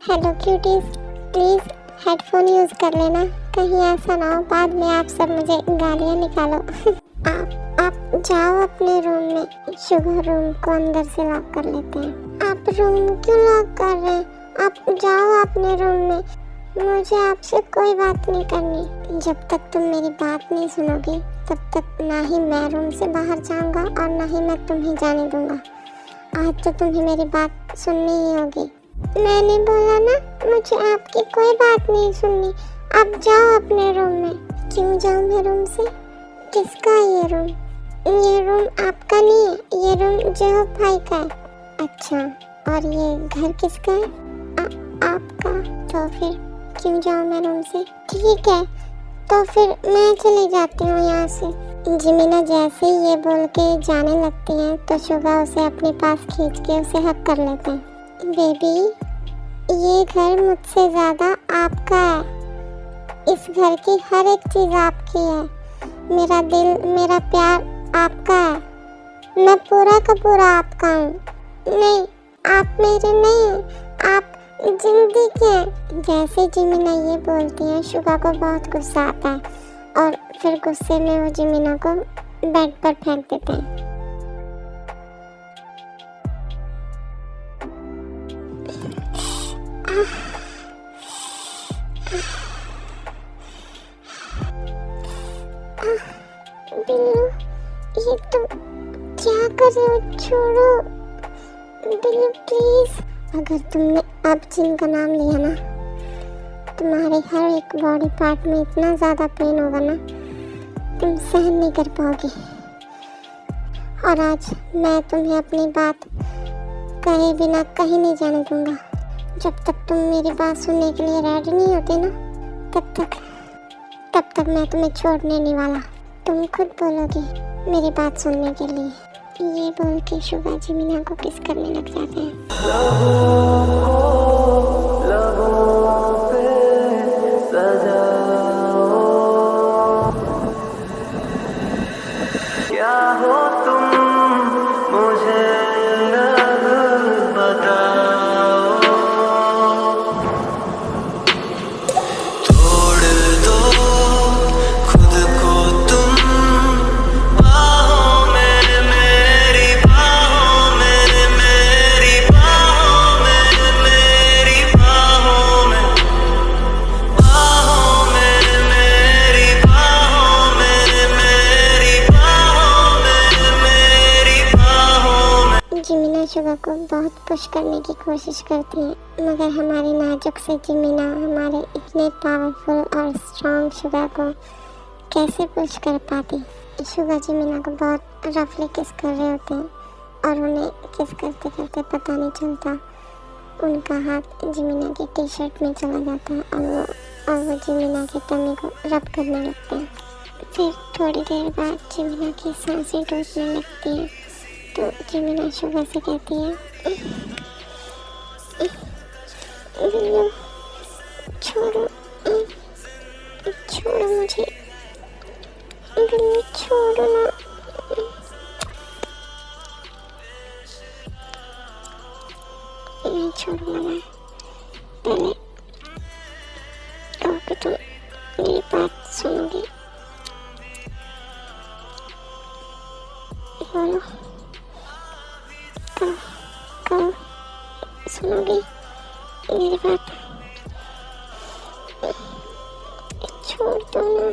Hello cuties, please headphone use कर लेना, कहीं ऐसा ना हो बाद में आप सब मुझे गालियाँ निकालो। आप जाओ अपने रूम में। शुगर रूम को अंदर से लॉक कर लेते हैं। आप रूम क्यों लॉक कर रहे हैं? आप जाओ अपने रूम में, मुझे आपसे कोई बात नहीं करनी। जब तक तुम मेरी बात नहीं सुनोगी तब तक ना ही मैं रूम से बाहर जाऊंगा और ना ही मैं तुम्हें जाने दूंगा। आज तो तुम्हें मेरी बात सुननी ही होगी। मैंने बोला ना, मुझे आपकी कोई बात नहीं सुननी। आप जाओ अपने रूम में। क्यों जाऊँ मैं रूम से? किसका ये रूम? ये रूम आपका नहीं है, ये रूम जेहूब भाई का है। अच्छा, और ये घर किसका है? आपका। तो फिर क्यों जाऊँ मैं रूम से? ठीक है, तो फिर मैं चली जाती हूँ यहाँ से। जिमिना जैसे ही ये बोल के जाने लगती है तो शुगा उसे अपने पास खींच के उसे हक कर लेते हैं। बेबी, ये घर मुझसे ज़्यादा आपका है। इस घर की हर एक चीज़ आपकी है। मेरा दिल, मेरा प्यार आपका है। मैं पूरा का पूरा आपका हूँ। नहीं, आप मेरे नहीं हैं, आप जिंदगी के हैं। जैसे जिमिना ये बोलती है, शुगा को बहुत गुस्सा आता है और फिर गुस्से में वो जिमिना को बेड पर फेंक देते हैं। बिल्लू, ये तुम क्या कर रहे हो? छोड़ो बिल्लू प्लीज। अगर तुमने अब जिन का नाम लिया ना, तुम्हारे हर एक बॉडी पार्ट में इतना ज़्यादा पेन होगा ना, तुम सहन नहीं कर पाओगी। और आज मैं तुम्हें अपनी बात कहे बिना कहीं नहीं जाने दूंगा। जब तक तुम मेरी बात सुनने के लिए रेडी नहीं होते ना, तब तक मैं तुम्हें छोड़ने नहीं वाला। तुम खुद बोलोगी मेरी बात सुनने के लिए। ये बोल के शुगा जिमिना को किस करने लग जाते हैं। जिमिना शुगा को बहुत पुश करने की कोशिश करती है, मगर हमारी नाजुक से जिमिना हमारे इतने पावरफुल और स्ट्रॉन्ग शुगा को कैसे पुश कर पाती। शुगा जिमिना को बहुत रफली किस कर रहे होते हैं और उन्हें किस करते करते पता नहीं चलता उनका हाथ जिमिना की टी शर्ट में चला जाता है और वो जिमिना की टमी को रब करने लगते हैं। फिर थोड़ी देर बाद जिमिना की सांसें टूटने लगती हैं तो जिमिना शुगा से कहती है, बिल्लू छोड़ो मुझे, बिल्लू छोड़ो ना। नहीं छोड़ूंगा मैं। पहले कहो कि तुम मेरी बात सुनोगी। बोलो, कहो सुनोगी मेरी बात? छोड़ दो ना,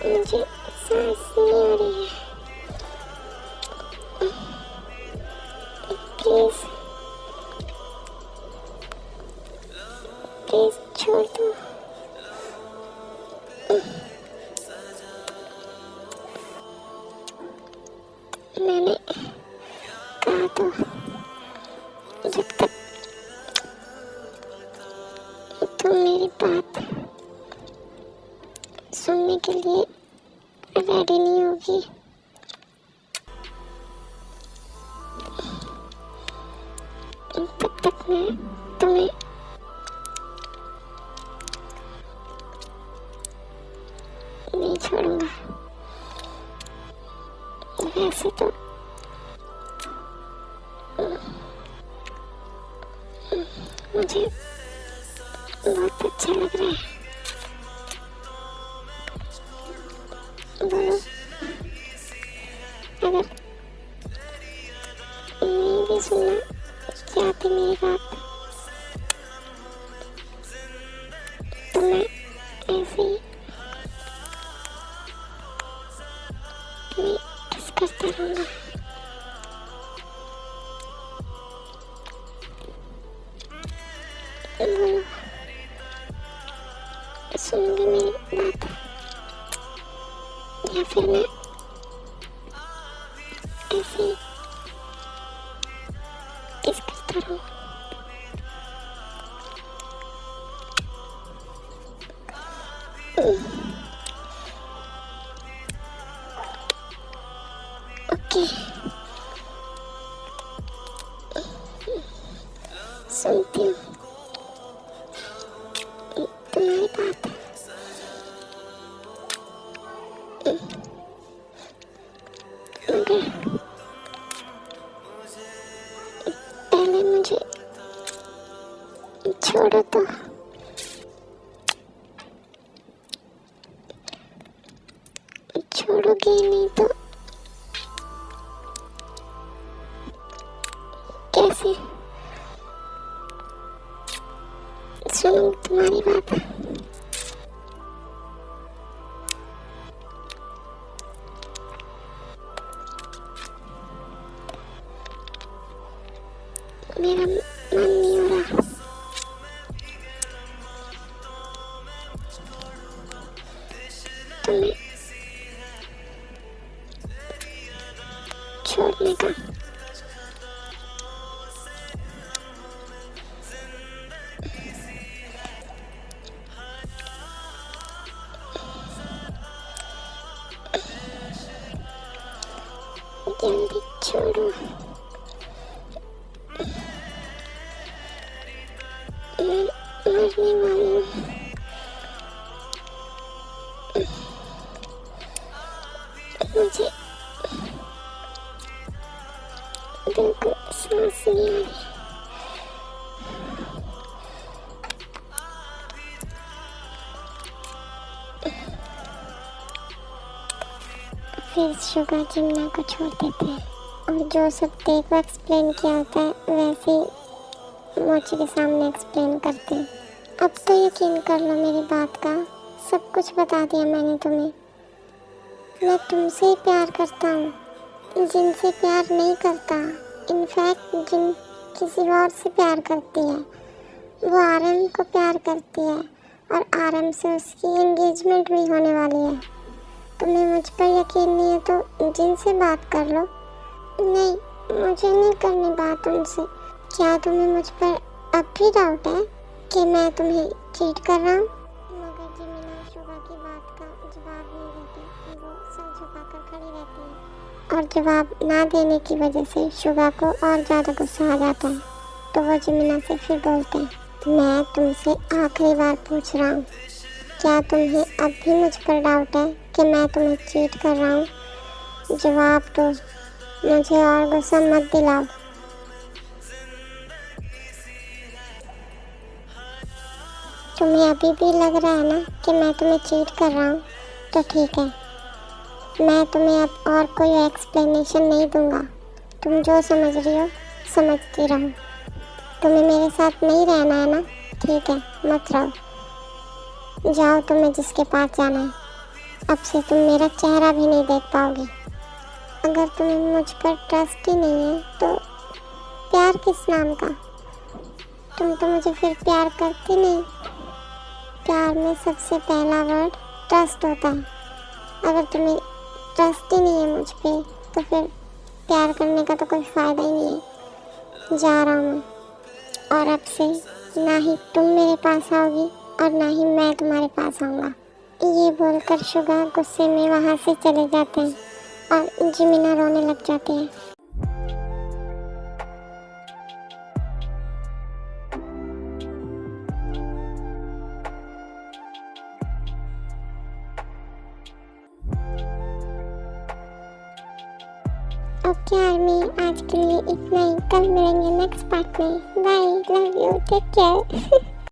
मुझे सांस नहीं आ रही है। प्लीज छोड़ दो। मैंने कहा तो, जब तक तुम मेरी बात सुनने के लिए रेडी नहीं होगी, तब तक मैं तुम्हें नहीं छोड़ूंगा। वैसे तो मुझे बहुत अच्छा लग रहा है। बोलो, अगर नहीं भी सुनना चाहते मेरी बात तो मैं ऐसे ही मैं किस करता रहूँगा। बोलो, सुनोगे मेरी बात या फिर मैं ऐसे ही किस करता रहूँ। ओके, सुनती हूँ तुम्हारी बात। मगर पहले मुझे छोड़ो तो। छोड़ोगे नहीं तो कैसे सुनूं तुम्हारी बात। मेरा मन नहीं हो रहा। तुम्हें छोड़ने का। जल्दी छोड़ो। मैं मरने वाली हूँ। मुझे बिल्कुल सांस नहीं आ रही। फिर शुगर जिम्ना को छोड़ देते हैं और जो सब देखो एक्सप्लेन किया होता है वैसे ही मोची के सामने एक्सप्लेन करते हैं। अब तो यकीन कर लो मेरी बात का, सब कुछ बता दिया मैंने तुम्हें। मैं तुमसे ही प्यार करता हूँ, जिनसे प्यार नहीं करता। इनफैक्ट जिन किसी और से प्यार करती है वो आरएम को प्यार करती है और आरएम से उसकी एंगेजमेंट भी होने वाली है। तुम्हें मुझ पर यकीन नहीं है तो जिनसे बात कर लो। नहीं, मुझे नहीं करनी बात उनसे। क्या तुम्हें मुझ पर अब भी डाउट है कि मैं तुम्हें चीट कर रहा हूँ? मगर जिमिना शुगा की बात का जवाब नहीं देती। वो सर झुकाकर खड़ी रहती है और जवाब ना देने की वजह से शुगा को और ज़्यादा गुस्सा आ जाता है। तो वो जिमिना से फिर बोलते हैं, मैं तुमसे आखिरी बार पूछ रहा हूँ, क्या तुम्हें अब भी मुझ पर डाउट है कि मैं तुम्हें चीट कर रहा हूँ? जवाब दो, मुझे और गुस्सा मत दिलाओ। तुम्हें अभी भी लग रहा है ना कि मैं तुम्हें चीट कर रहा हूँ? तो ठीक है, मैं तुम्हें अब और कोई एक्सप्लेनेशन नहीं दूंगा। तुम जो समझ रही हो समझती रहो। तुम्हें मेरे साथ नहीं रहना है ना? ठीक है, मत रहो। जाओ, तुम्हें जिसके पास जाना है। अब से तुम मेरा चेहरा भी नहीं देख पाओगे। अगर तुम्हें मुझ पर ट्रस्ट ही नहीं है तो प्यार किस नाम का? तुम तो मुझे फिर प्यार करती नहीं। प्यार में सबसे पहला वर्ड ट्रस्ट होता है। अगर तुम्हें ट्रस्ट ही नहीं है मुझ पे तो फिर प्यार करने का तो कोई फ़ायदा ही नहीं है। जा रहा हूँ मैं, और अब से ना ही तुम मेरे पास आओगी और ना ही मैं तुम्हारे पास आऊँगा। ये बोलकर शुगा गुस्से में वहाँ से चले जाते हैं और जिमिना रोने लग जाती है। ओके आर्मी, आज के लिए इतना ही। कल मिलेंगे नेक्स्ट पार्ट में। Bye, love you, take care.